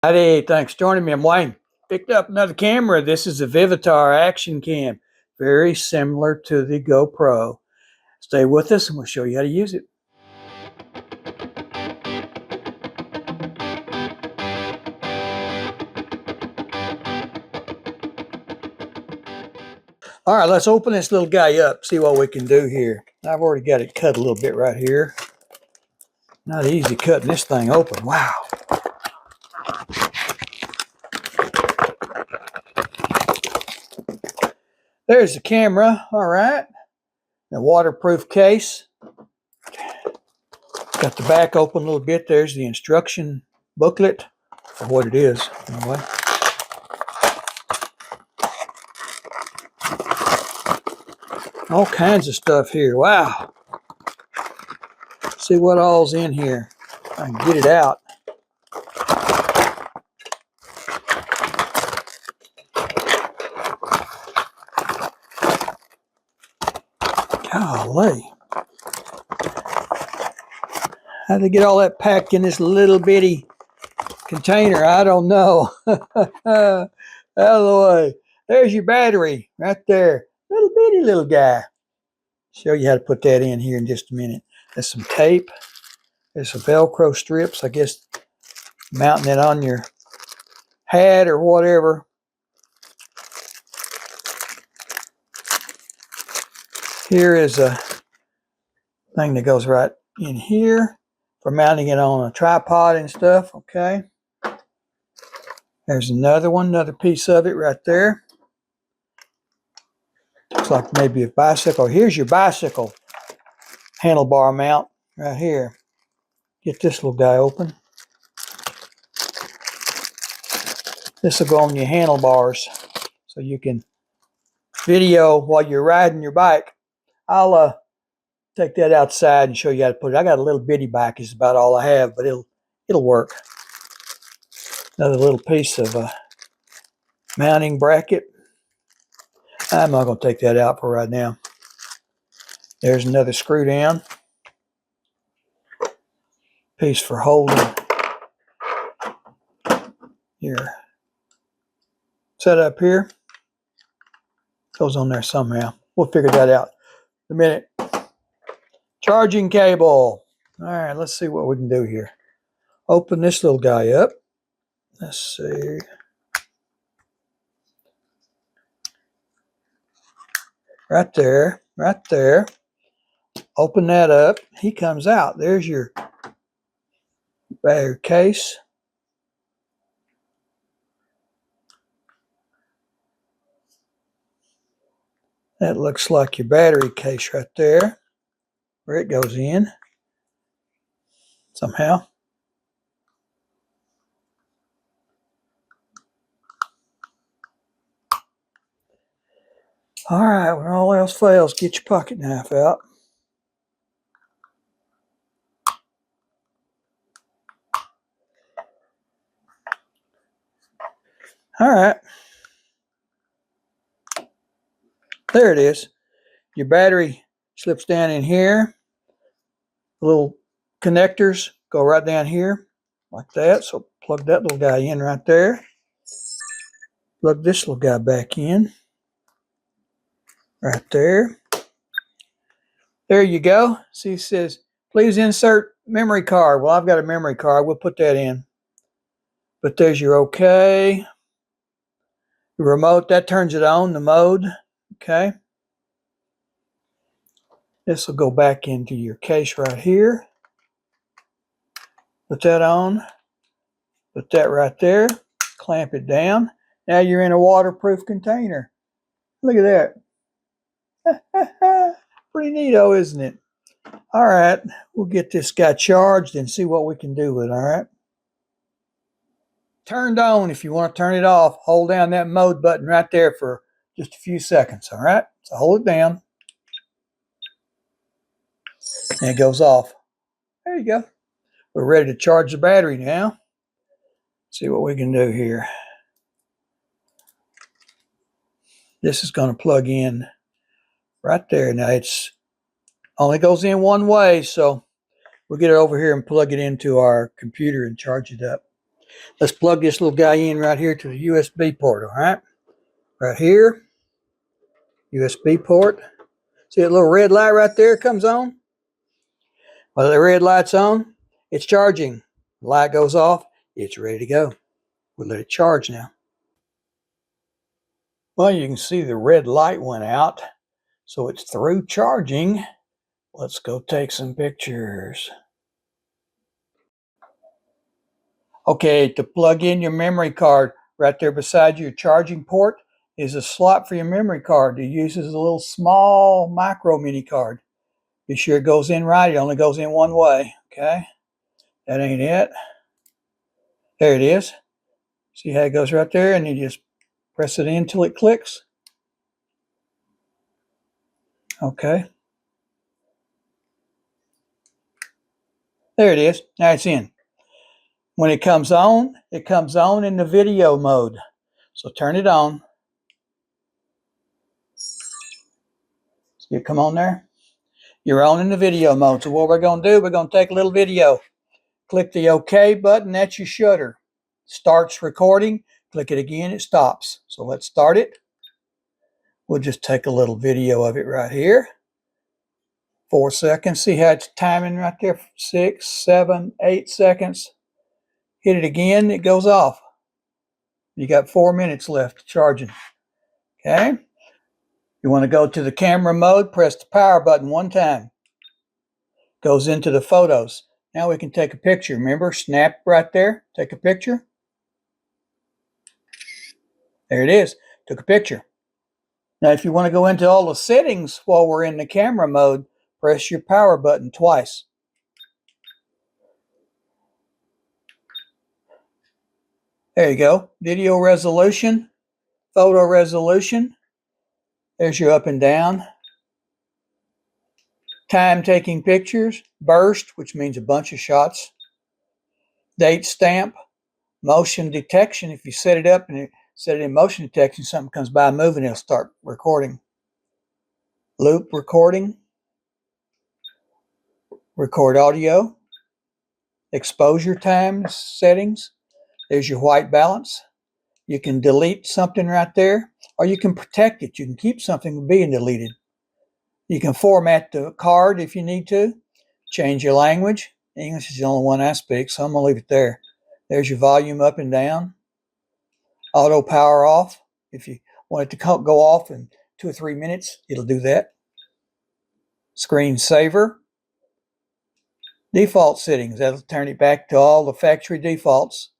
Howdy, thanks for joining me. I'm Wayne. Picked up another camera. This is a Vivitar action cam. Very similar to the GoPro. Stay with us and we'll show you how to use it. All right, let's open this little guy up, see what we can do here. I've already got it cut a little bit right here. Not easy cutting this thing open. Wow. There's the camera. All right. The waterproof case. Got the back open a little bit. There's the instruction booklet for what it is. Anyway. All kinds of stuff here. Wow. See what all's in here. I can get it out. Golly. How'd they get all that packed in this little bitty container? I don't know. Out of the way. There's your battery right there. Little bitty little guy. Show you how to put that in here in just a minute. There's some tape. There's some Velcro strips. I guess mounting it on your hat or whatever. Here is a thing that goes right in here for mounting it on a tripod and stuff. Okay. There's another one, another piece of it right there. Looks like maybe a bicycle. Here's your bicycle handlebar mount right here. Get this little guy open. This will go on your handlebars so you can video while you're riding your bike. I'll take that outside and show you how to put it. I got a little bitty bike, is about all I have, but it'll work. Another little piece of mounting bracket. I'm not going to take that out for right now. There's another screw down. Piece for holding your setup here. Goes on there somehow. We'll figure that out in a minute. Charging cable. All right, let's see what we can do here. Open this little guy up. Let's see. Right there, right there. Open that up. He comes out. There's your battery case. That looks like your battery case right there, where it goes in somehow. All right, when all else fails, get your pocket knife out. All right. There it is. Your battery slips down in here. The little connectors go right down here like that. So plug that little guy in right there. Plug this little guy back in. Right there. There you go. See, it says, please insert memory card. Well, I've got a memory card. We'll put that in. But there's your OK. The remote, that turns it on, the mode. Okay. This will go back into your case right here. Put that on. Put that right there. Clamp it down. Now you're in a waterproof container. Look at that. Pretty neato, isn't it? All right. We'll get this guy charged and see what we can do with it. All right. Turned on. If you want to turn it off, hold down that mode button right there for just a few seconds. All right. So hold it down. And it goes off. There you go. We're ready to charge the battery now. See what we can do here. This is going to plug in right there. Now it's only goes in one way, so we'll get it over here and plug it into our computer and charge it up. Let's plug this little guy in right here to the USB port, all right? Right here, USB port. See that little red light right there comes on? Well, the red light's on, it's charging. The light goes off, it's ready to go. We'll let it charge now. Well, you can see the red light went out, so it's through charging. Let's go take some pictures. Okay, to plug in your memory card, right there beside your charging port is a slot for your memory card. It uses a little small micro mini card. Be sure it goes in right. It only goes in one way. Okay, that ain't it. There it is. See how it goes right there, and you just press it in until it clicks. Okay. There it is. Now it's in. When it comes on in the video mode. So turn it on. See it come on there? You're on in the video mode. So what we're going to do, we're going to take a little video. Click the OK button. That's your shutter. Starts recording. Click it again. It stops. So let's start it. We'll just take a little video of it right here. 4 seconds. See how it's timing right there? 6, 7, 8 seconds. Hit it again. It goes off. You got 4 minutes left charging. Okay. You want to go to the camera mode, press the power button one time. Goes into the photos. Now we can take a picture. Remember, snap right there. Take a picture. There it is. Took a picture. Now if you want to go into all the settings while we're in the camera mode, press your power button twice. There you go. Video resolution, photo resolution. There's your up and down. Time taking pictures. Burst, which means a bunch of shots. Date stamp. Motion detection. If you set it up and you set it in motion detection, something comes by moving, it'll start recording. Loop recording. Record audio. Exposure time settings. There's your white balance. You can delete something right there, or you can protect it. You can keep something from being deleted. You can format the card if you need to. Change your language. English is the only one I speak, so I'm going to leave it there. There's your volume up and down. Auto power off. If you want it to go off in 2 or 3 minutes, it'll do that. Screen saver. Default settings. That'll turn it back to all the factory defaults.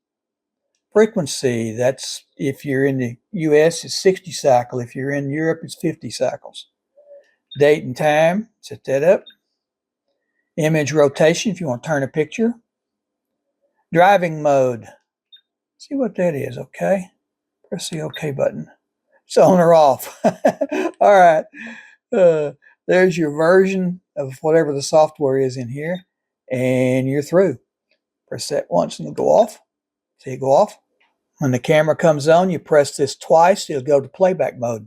Frequency. That's if you're in the US, it's 60 cycles. If you're in Europe, it's 50 cycles. Date and time. Set that up. Image rotation if you want to turn a picture. Driving mode. See what that is, okay? Press the OK button. It's on or off. All right. There's your version of whatever the software is in here, and you're through. Press that once and it'll go off. See it go off? When the camera comes on, you press this twice, it'll go to playback mode.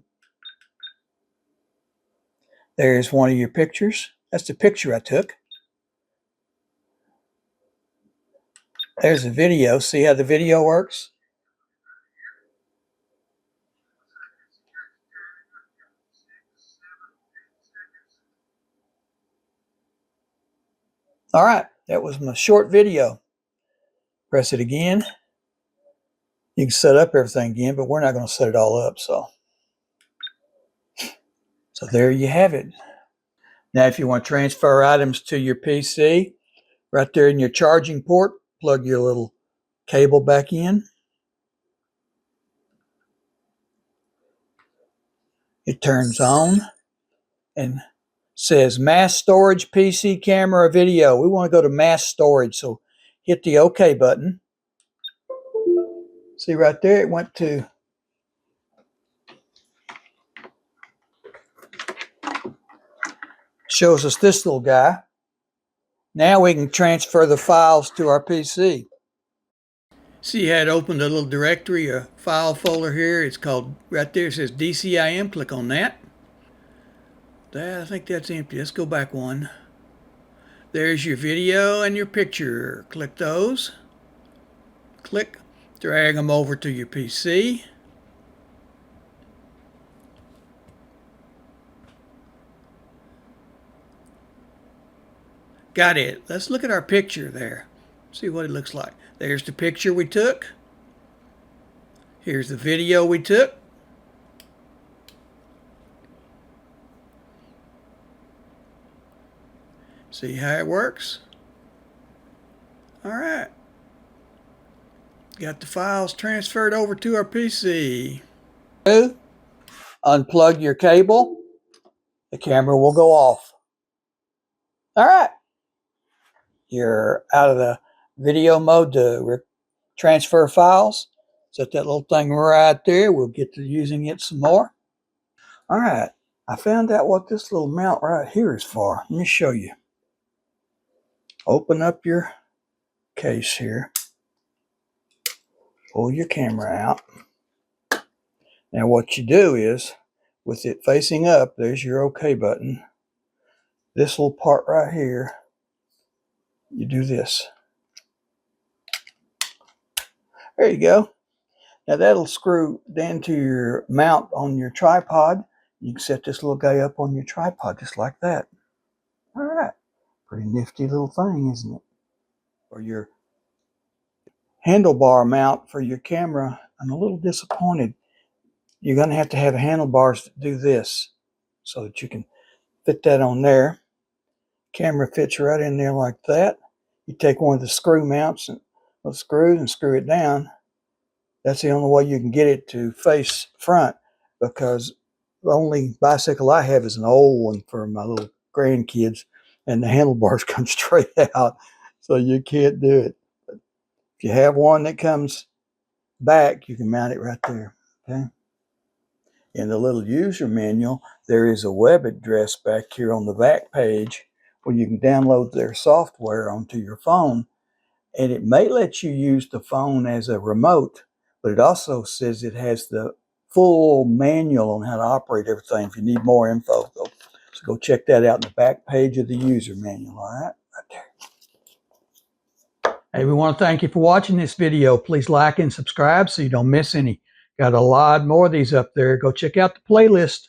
There's one of your pictures. That's the picture I took. There's the video. See how the video works? All right, that was my short video. Press it again. You can set up everything again, but we're not going to set it all up. So there you have it. Now, if you want to transfer items to your PC, right there in your charging port, plug your little cable back in. It turns on and says mass storage, PC, camera, video. We want to go to mass storage, so hit the OK button. See right there, it went to shows us this little guy. Now we can transfer the files to our PC. See how it opened a little directory, a file folder here. It's called, right there it says DCIM. Click on that. I think that's empty. Let's go back one. There's your video and your picture. Click those. click, drag them over to your PC. Got it. Let's look at our picture there. See what it looks like. There's the picture we took. Here's the video we took. See how it works? All right. Got the files transferred over to our PC. Unplug your cable. The camera will go off. All right. You're out of the video mode to transfer files. Set that little thing right there. We'll get to using it some more. All right. I found out what this little mount right here is for. Let me show you. Open up your case here. Pull your camera out. Now what you do is, with it facing up, there's your OK button. This little part right here, you do this. There you go. Now that'll screw down to your mount on your tripod. You can set this little guy up on your tripod just like that. All right. Pretty nifty little thing, isn't it? For your handlebar mount for your camera, I'm a little disappointed. You're going to have handlebars to do this so that you can fit that on there. Camera fits right in there like that. You take one of the screw mounts and the screws and screw it down. That's the only way you can get it to face front, because the only bicycle I have is an old one for my little grandkids, and the handlebars come straight out, so you can't do it. But if you have one that comes back, you can mount it right there. Okay. In the little user manual, there is a web address back here on the back page where you can download their software onto your phone, and it may let you use the phone as a remote, but it also says it has the full manual on how to operate everything if you need more info. So go check that out in the back page of the user manual, all right? Right there. Hey, we want to thank you for watching this video. Please like and subscribe so you don't miss any. Got a lot more of these up there. Go check out the playlist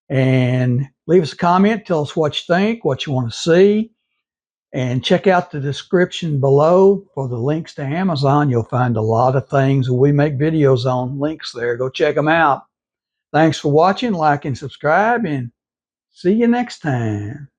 and leave us a comment. Tell us what you think, what you want to see. And check out the description below for the links to Amazon. You'll find a lot of things that we make videos on. Links there. Go check them out. Thanks for watching. Like and subscribe, and see you next time.